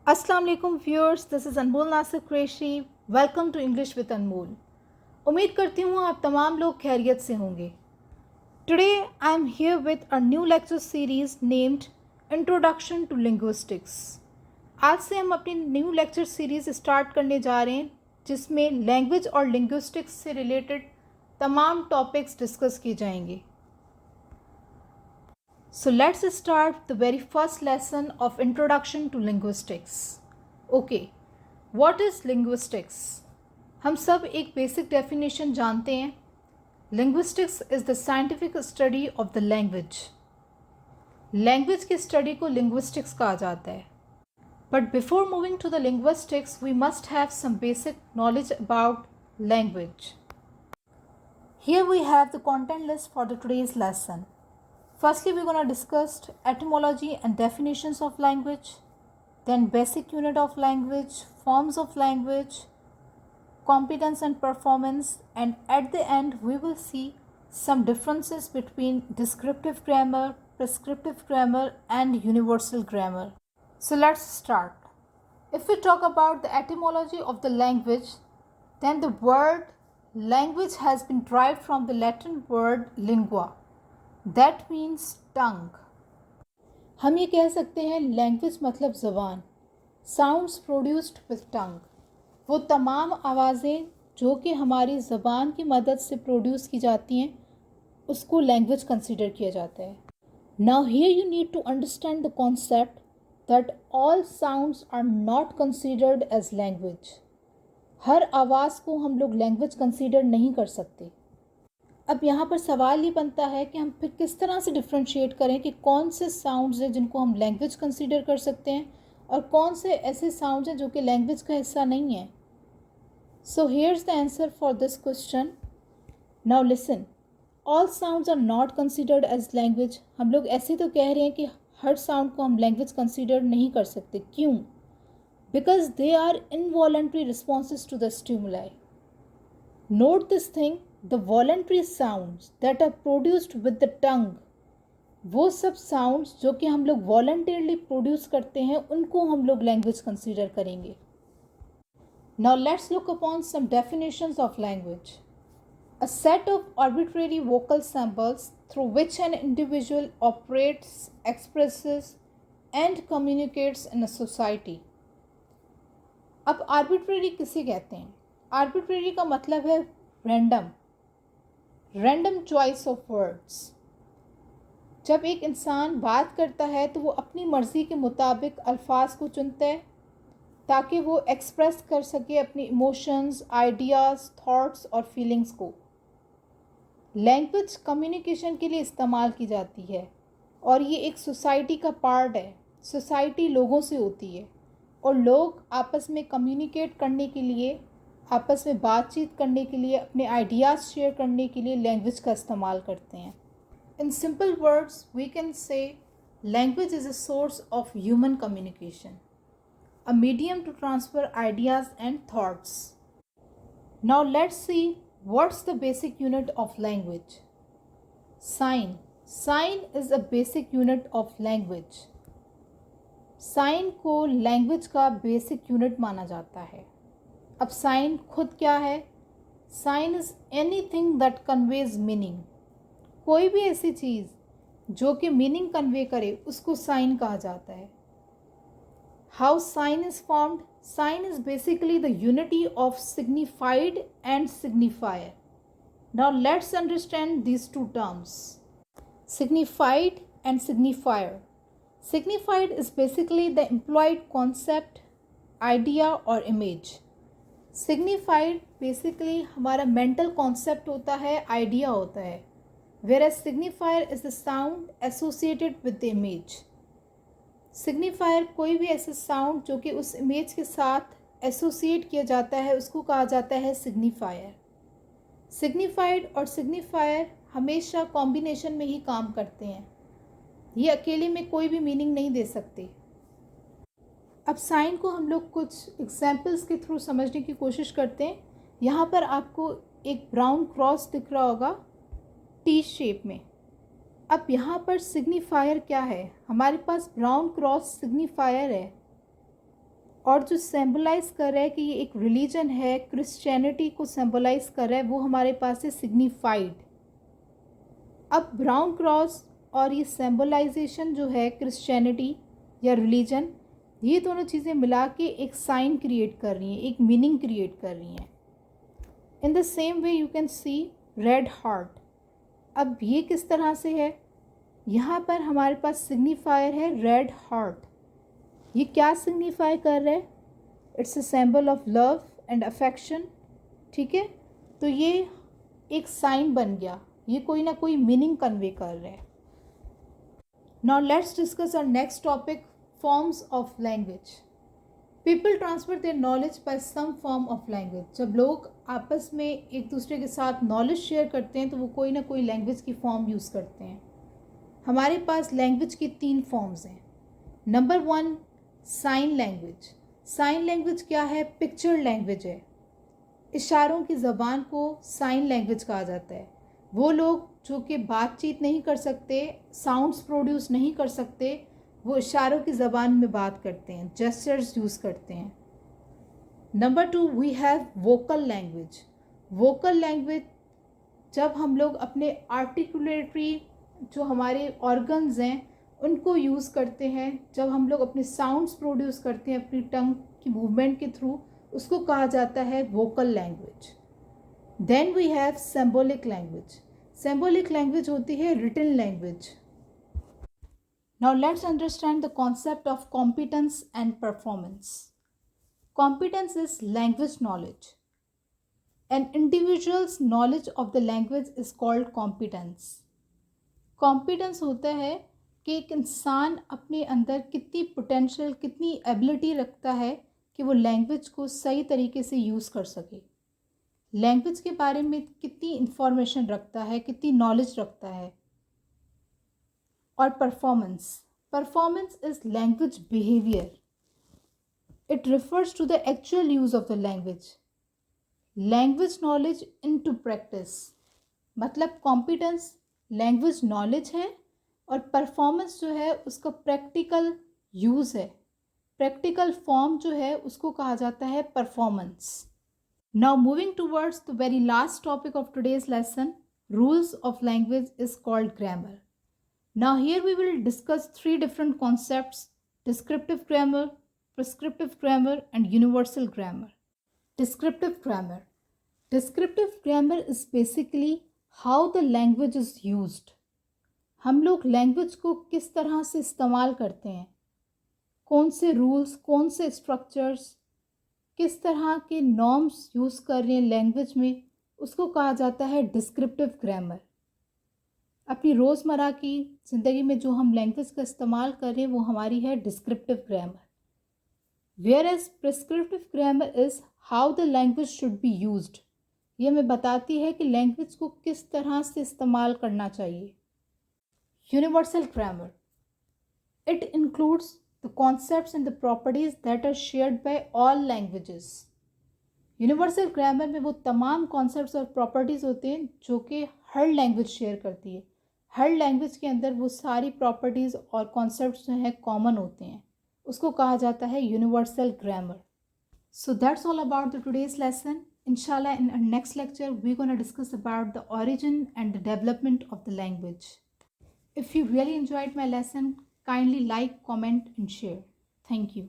अस्सलाम वालेकुम viewers, this is Anmol Nasir Qureshi. Welcome to English with Anmol. उम्मीद करती हूँ आप तमाम लोग खैरियत से होंगे। Today I am here with a new lecture series named introduction to linguistics. आज से हम अपनी न्यू लेक्चर सीरीज़ स्टार्ट करने जा रहे हैं जिसमें लैंग्वेज और लिंग्विस्टिक्स से रिलेटेड तमाम टॉपिक्स डिस्कस किए जाएंगे। So let's start the very first lesson of Introduction to Linguistics. Okay, what is linguistics? हम सब एक बेसिक डेफिनेशन जानते हैं। Linguistics is the scientific study of the language. Language की स्टडी को linguistics कहा जाता है। But before moving to the linguistics, we must have some basic knowledge about language. Here we have the content list for the today's lesson. Firstly, we're going to discuss etymology and definitions of language, then basic unit of language, forms of language, competence and performance, and at the end we will see some differences between descriptive grammar, prescriptive grammar, and universal grammar. So let's start. If we talk about the etymology of the language, then the word language has been derived from the Latin word lingua. That means tongue. हम ये कह सकते हैं language मतलब ज़बान। Sounds produced with टंग, वो तमाम आवाज़ें जो कि हमारी ज़बान की मदद से प्रोड्यूस की जाती हैं उसको लैंग्वेज कंसिडर किया जाता है। Now here you need to understand the concept that all sounds are not considered as language. हर आवाज़ को हम लोग लैंग्वेज कंसिडर नहीं कर सकते। अब यहाँ पर सवाल ये बनता है कि हम फिर किस तरह से डिफ्रेंशिएट करें कि कौन से साउंड्स हैं जिनको हम लैंग्वेज कंसीडर कर सकते हैं और कौन से ऐसे साउंड्स हैं जो कि लैंग्वेज का हिस्सा नहीं है। So here's the answer for this question. Now listen, all sounds are not considered as language. हम लोग ऐसे तो कह रहे हैं कि हर साउंड को हम लैंग्वेज कंसीडर नहीं कर सकते। क्यों? Because they are involuntary responses to the stimuli. Note this thing, the voluntary sounds that are produced with the tongue, वो सब साउंड्स जो कि हम लोग वॉलंटियरली प्रोड्यूस करते हैं उनको हम लोग लैंग्वेज कंसीडर करेंगे। Now let's look upon some definitions of language. A set of arbitrary vocal samples through which an individual operates, expresses and communicates in a society. अब आर्बिट्रेरी किसे कहते हैं? आर्बिट्रेरी का मतलब है रैंडम चॉइस ऑफ वर्ड्स। जब एक इंसान बात करता है तो वो अपनी मर्ज़ी के मुताबिक अल्फाज को चुनता है ताकि वो एक्सप्रेस कर सके अपनी इमोशंस, आइडियाज़, थॉट्स और फीलिंग्स को। लैंग्वेज कम्युनिकेशन के लिए इस्तेमाल की जाती है और ये एक सोसाइटी का पार्ट है। सोसाइटी लोगों से होती है और लोग आपस में कम्युनिकेट करने के लिए, आपस में बातचीत करने के लिए, अपने आइडियाज़ शेयर करने के लिए लैंग्वेज का इस्तेमाल करते हैं। In simple words we can say language is a source of human communication, a medium to transfer ideas and thoughts. Now let's see what's the basic unit of language. Sign. Sign is a basic unit of language. Sign को language का basic unit माना जाता है। अब sign खुद क्या है? Sign is anything that conveys meaning. कोई भी ऐसी चीज़ जो कि मीनिंग कन्वे करे उसको साइन कहा जाता है। How sign is formed? Sign is basically the unity of signified and signifier. Now let's understand these two terms, signified and signifier. Signified is basically the employed concept, idea और image. Signified basically हमारा mental concept होता है, idea होता है, where signifier is the sound associated with the image. Signifier कोई भी ऐसा sound जो कि उस इमेज के साथ एसोसिएट किया जाता है उसको कहा जाता है सिग्निफायर। सिग्निफाइड और सिग्निफायर हमेशा कॉम्बिनेशन में ही काम करते हैं, ये अकेले में कोई भी मीनिंग नहीं दे सकते। अब साइन को हम लोग कुछ एग्जाम्पल्स के थ्रू समझने की कोशिश करते हैं। यहाँ पर आपको एक ब्राउन क्रॉस दिख रहा होगा टी शेप में। अब यहाँ पर सिग्निफायर क्या है? हमारे पास ब्राउन क्रॉस सिग्निफायर है। और जो सिंबलाइज कर रहा है कि ये एक रिलीजन है, क्रिश्चियनिटी को सिंबलाइज कर रहा है, वो हमारे पास है सिग्निफाइड। अब ब्राउन क्रॉस और ये सिंबलाइजेशन जो है क्रिश्चियनिटी या रिलीजन, ये दोनों चीज़ें मिला के एक साइन क्रिएट कर रही हैं, एक मीनिंग क्रिएट कर रही हैं। In the same way you can see red heart. अब ये किस तरह से है, यहाँ पर हमारे पास सिग्निफायर है रेड हार्ट। ये क्या सिग्निफाई कर रहा है, it's a symbol of love and affection. ठीक है, तो ये एक साइन बन गया, ये कोई ना कोई मीनिंग कन्वे कर रहा है। Now let's discuss our next topic, forms of language. People transfer their knowledge by some form of language. जब लोग आपस में एक दूसरे के साथ नॉलेज शेयर करते हैं तो वो कोई ना कोई लैंग्वेज की फॉर्म यूज़ करते हैं। हमारे पास लैंग्वेज की 3 फॉर्म्स हैं। Number 1, sign language. Sign language क्या है, पिक्चर लैंग्वेज है। इशारों की ज़बान को साइन लैंग्वेज कहा जाता है। वो लोग जो कि बातचीत नहीं कर सकते, साउंड्स प्रोड्यूस नहीं कर सकते, वो इशारों की ज़बान में बात करते हैं, जेस्चर्स यूज़ करते हैं। Number 2, we have vocal language. Vocal language जब हम लोग अपने आर्टिकुलेटरी जो हमारे ऑर्गन्स हैं उनको यूज़ करते हैं, जब हम लोग अपने साउंड्स प्रोड्यूस करते हैं अपनी टंग की मूवमेंट के थ्रू, उसको कहा जाता है vocal language. Then we have symbolic language. Symbolic language होती है written language. Now let's understand the concept of competence and performance. Competence is language knowledge. An individual's knowledge of the language is called competence. Competence होता है कि एक इंसान अपने अंदर कितनी पोटेंशियल, कितनी एबिलिटी रखता है कि वो लैंग्वेज को सही तरीके से यूज़ कर सके, लैंग्वेज के बारे में कितनी इंफॉर्मेशन रखता है, कितनी नॉलेज रखता है। और performance is language behaviour. It refers to the actual use of the language. Language knowledge into practice, मतलब कॉम्पिटेंस लैंग्वेज नॉलेज है और परफॉर्मेंस जो है उसका प्रैक्टिकल यूज़ है, प्रैक्टिकल फॉर्म जो है उसको कहा जाता है performance. Now moving towards the very last topic of today's lesson, rules of language is called grammar. Now here we will discuss 3 different concepts, descriptive grammar, prescriptive grammar and universal grammar. Descriptive grammar. Descriptive grammar is basically how the language is used. हम लोग language को किस तरह से इस्तेमाल करते हैं, कौन से रूल्स, कौन से स्ट्रक्चर्स, किस तरह के नॉर्म्स यूज़ कर रहे हैं लैंग्वेज में, उसको कहा जाता है डिस्क्रिप्टिव ग्रामर। अपनी रोज़मर्रा की ज़िंदगी में जो हम लैंग्वेज का इस्तेमाल कर रहे हैं वो हमारी है descriptive grammar. Whereas prescriptive grammar is how the language should be used. ये हमें बताती है कि लैंग्वेज को किस तरह से इस्तेमाल करना चाहिए। Universal grammar. It includes the concepts and the properties that are shared by all languages. Universal grammar में वो तमाम concepts और properties होते हैं जो कि हर लैंग्वेज शेयर करती है। हर लैंग्वेज के अंदर वो सारी properties और concepts जो हैं कॉमन होते हैं, उसको कहा जाता है universal grammar. So that's all about the today's lesson. इंशाल्लाह in next lecture we gonna discuss about the origin and the development of the language. If you really enjoyed my lesson, kindly like, comment and share. Thank you.